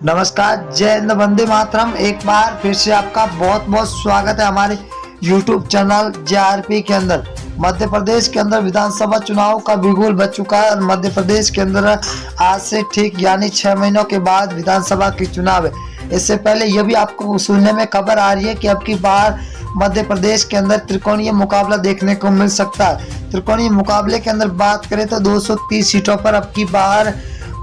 नमस्कार, जय हिंद, वंदे मातरम। एक बार फिर से आपका बहुत बहुत स्वागत है हमारे YouTube चैनल JRP के अंदर। मध्य प्रदेश के अंदर विधानसभा चुनाव का बिगुल बज चुका है और मध्य प्रदेश के अंदर आज से ठीक यानी 6 महीनों के बाद विधानसभा की चुनाव है। इससे पहले यह भी आपको सुनने में खबर आ रही है कि अब की बार मध्य प्रदेश के अंदर त्रिकोणीय मुकाबला देखने को मिल सकता है। त्रिकोणीय मुकाबले के अंदर बात करें तो 230 सीटों पर अब की बार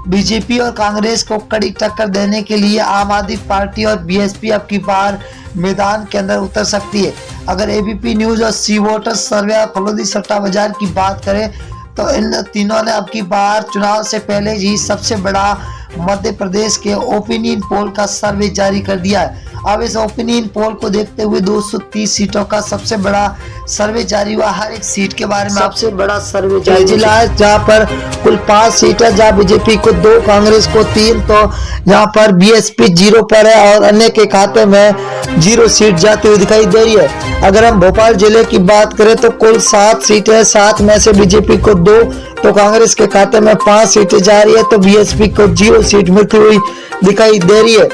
बीजेपी और कांग्रेस को कड़ी टक्कर देने के लिए आम आदमी पार्टी और बीएसपी अब की बार मैदान के अंदर उतर सकती है। अगर एबीपी न्यूज और सी वोटर सर्वे और फलोदी सट्टा बाजार की बात करें तो इन तीनों ने अब की बार चुनाव से पहले ही सबसे बड़ा मध्य प्रदेश के ओपिनियन पोल का सर्वे जारी कर दिया है। अब इस ओपिनियन पोल को देखते हुए 230 सीटों का सबसे बड़ा सर्वे जारी हुआ। हर एक सीट के बारे में सबसे बड़ा सर्वे जारी जिला है जहाँ पर कुल 5 सीट है, जहाँ बीजेपी को 2, कांग्रेस को 3, तो यहाँ पर बीएसपी 0 पर है और अन्य के खाते में 0 सीट जाती हुई दिखाई दे रही है। अगर हम भोपाल जिले की बात करें तो कुल 7 सीटें हैं, 7 में से बीजेपी को 2, तो कांग्रेस के खाते में 5 सीटें जा रही है, तो बीएसपी को 0 सीट मिलती हुई दिखाई दे रही है।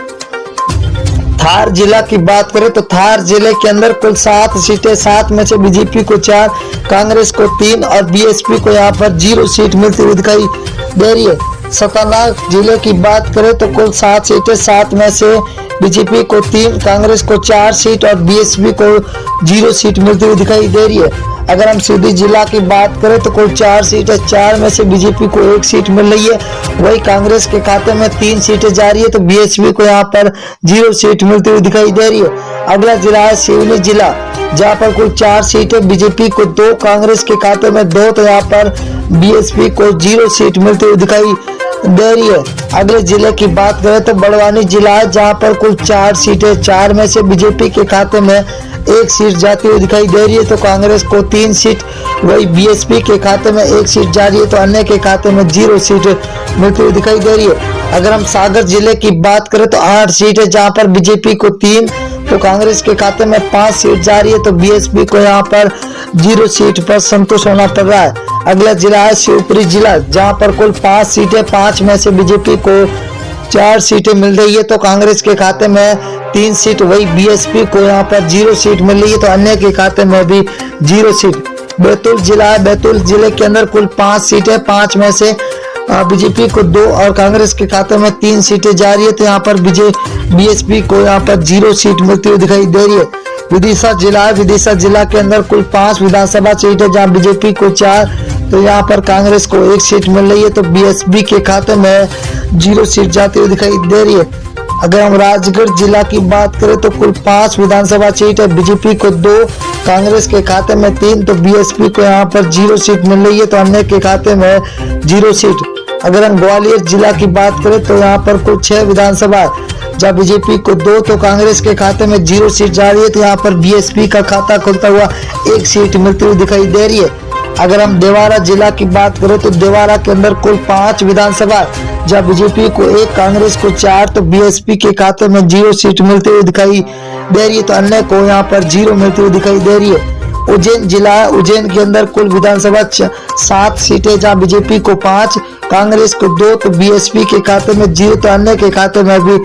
धार जिला की बात करें तो धार जिले के अंदर कुल 7 सीटें, 7 में से बीजेपी को 4, कांग्रेस को 3 और बीएसपी को यहाँ पर 0 सीट मिलती हुई दिखाई दे रही है। सतानाथ जिले की बात करें तो कुल 7 सीटें, 7 में से बीजेपी को 3, कांग्रेस को 4 सीट और बीएसपी को 0 सीट मिलती हुई दिखाई दे रही है। अगर हम सीधी जिला की बात करें तो कुल 4 सीट है, 4 में से बीजेपी को 1 सीट मिल रही है, वही कांग्रेस के खाते में 3 सीटें जा रही है, तो बीएसपी को यहाँ पर 0 सीट मिलती हुई दिखाई दे रही है। अगला जिला है सिवनी जिला, जहाँ पर कुल 4 सीटें, बीजेपी को 2, कांग्रेस के खाते में 2, तो यहाँ पर बीएसपी को 0 सीट मिलती हुई दिखाई दे रही है। अगले जिले की बात करें तो बड़वानी जिला है, जहाँ पर कुल 4 सीटें, 4 में से बीजेपी के खाते में 1 सीट जाती हुई दिखाई दे रही है, तो कांग्रेस को 3 सीट, वही बीएसपी के खाते में 1 सीट जा रही है, तो अन्य के खाते में 0 सीट मिलती हुई दिखाई दे रही है। अगर हम सागर जिले की बात करें तो 8 सीट है, जहाँ पर बीजेपी को 3, तो कांग्रेस के खाते में 5 सीट जा रही है, तो बीएसपी को यहाँ पर 0 सीट पर संतुष्ट होना पड़ रहा है। अगला जिला है शिवपुरी जिला, जहाँ पर कुल 5 सीटें, 5 में से बीजेपी को 4 सीटें मिल रही है, तो कांग्रेस के खाते में 3 सीट, वही बीएसपी को यहाँ पर 0 सीट मिल रही है, तो अन्य के खाते में भी 0 सीट। बैतूल जिला है, बैतूल जिले के अंदर कुल 5 सीटें, 5 में से बीजेपी को 2 और कांग्रेस के खाते में 3 सीटें जा रही है, तो यहाँ पर बीएसपी को यहाँ पर 0 सीट मिलती हुई दिखाई दे रही है। विदिशा जिला है, विदिशा जिला के अंदर कुल 5 विधानसभा सीट है, जहाँ बीजेपी को 4, तो यहाँ पर कांग्रेस को 1 सीट मिल रही है, तो बीएसपी के खाते में 0 सीट जाती हुई दिखाई दे रही है। अगर हम राजगढ़ जिला की बात करें तो कुल 5 विधानसभा सीट है, बीजेपी को 2, कांग्रेस के खाते में 3, तो बीएसपी को यहाँ पर 0 सीट मिल रही है, तो अन्य के खाते में 0 सीट। अगर हम ग्वालियर जिला की बात करें तो यहाँ पर कुल 6 विधानसभा, जहाँ बीजेपी को 2, तो कांग्रेस के खाते में 0 सीट जा रही है, तो यहाँ पर बीएसपी का खाता खुलता हुआ 1 सीट मिलती हुई दिखाई दे रही है। अगर हम देवारा जिला की बात करें तो देवारा के अंदर कुल 5 विधानसभा, जहाँ बीजेपी को 1, कांग्रेस को 4, तो बीएसपी के खाते में 0 सीट मिलती हुई दिखाई दे रही है, तो अन्य को यहाँ पर 0 मिलती हुई दिखाई दे रही है। उज्जैन जिला है, उज्जैन के अंदर कुल विधानसभा 7 सीटें, जहाँ बीजेपी को 5, कांग्रेस को 2, तो बीएसपी के खाते में 0, तो अन्य के खाते में भी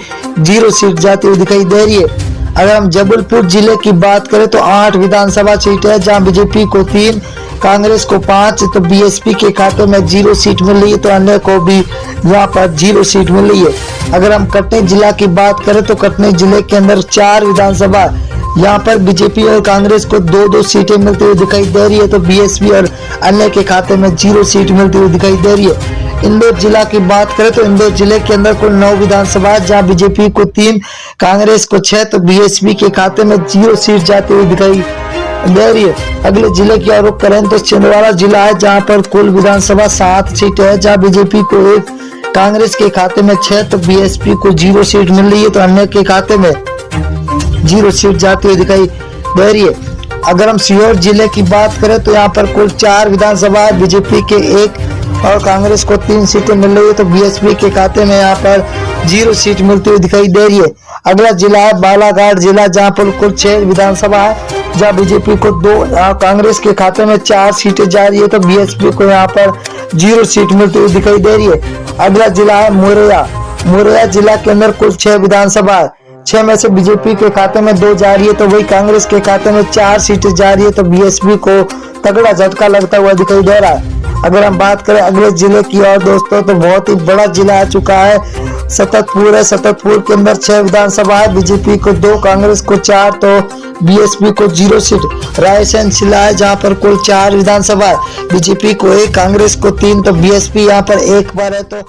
0 सीट जाती हुई दिखाई दे रही है। अगर हम जबलपुर जिले की बात करें तो 8 विधानसभा सीट है, जहाँ बीजेपी को 3, कांग्रेस को 5, तो बीएसपी के खाते में 0 सीट मिल रही है, तो अन्य को भी यहाँ पर 0 सीट मिल रही है। अगर हम कटनी जिला की बात करें तो कटनी जिले के अंदर 4 विधानसभा, यहाँ पर बीजेपी और कांग्रेस को 2-2 सीटें मिलती हुई दिखाई दे रही है, तो बीएसपी और अन्य के खाते में 0 सीट मिलती हुई दिखाई दे रही है। इंदौर जिला की बात करें तो इंदौर जिले के अंदर कुल 9 विधानसभा, जहाँ बीजेपी को 3, कांग्रेस को 6, तो बीएसपी के खाते में 0 सीट जाती हुई दिखाई दे रही है। अगले जिले की ओर रुख करें तो छिंदवाड़ा जिला है, जहाँ पर कुल विधानसभा 7 सीटें है, जहाँ बीजेपी को 1, कांग्रेस के खाते में 6, तो बीएसपी को 0 सीट मिल रही है, तो अन्य के खाते में 0 सीट जाती हुई दिखाई दे रही है। अगर हम सीहोर जिले की बात करें तो यहाँ पर कुल 4 विधानसभा, बीजेपी के 1 और कांग्रेस को 3 सीटें मिल रही है, तो बीएसपी के खाते में यहाँ पर 0 सीट मिलती हुई दिखाई दे रही है। अगला जिला है बालाघाट जिला, जहाँ पर कुल 6 विधानसभा है, जहाँ बीजेपी को 2, कांग्रेस के खाते में 4 सीटें जा रही है, तो बीएसपी को यहाँ पर 0 सीट मिलती हुई दिखाई दे रही है। अगला जिला है मुरैया, मुरैना जिला के अंदर कुल 6 विधानसभा, 6 में से बीजेपी के खाते में 2 जा रही है, तो वही कांग्रेस के खाते में 4 सीटें जा रही है, तो बीएसपी को तगड़ा झटका लगता हुआ दिखाई दे रहा है। अगर हम बात करें अगले जिले की और दोस्तों, तो बहुत ही बड़ा जिला आ चुका है, सततपुर है। सततपुर के अंदर 6 विधानसभा है, बीजेपी को 2, कांग्रेस को 4, तो बीएसपी को 0 सीट। रायसेन जिला है जहां पर कुल 4 विधानसभा है, बीजेपी को 1, कांग्रेस को 3, तो बीएसपी यहां पर 1 पर है। तो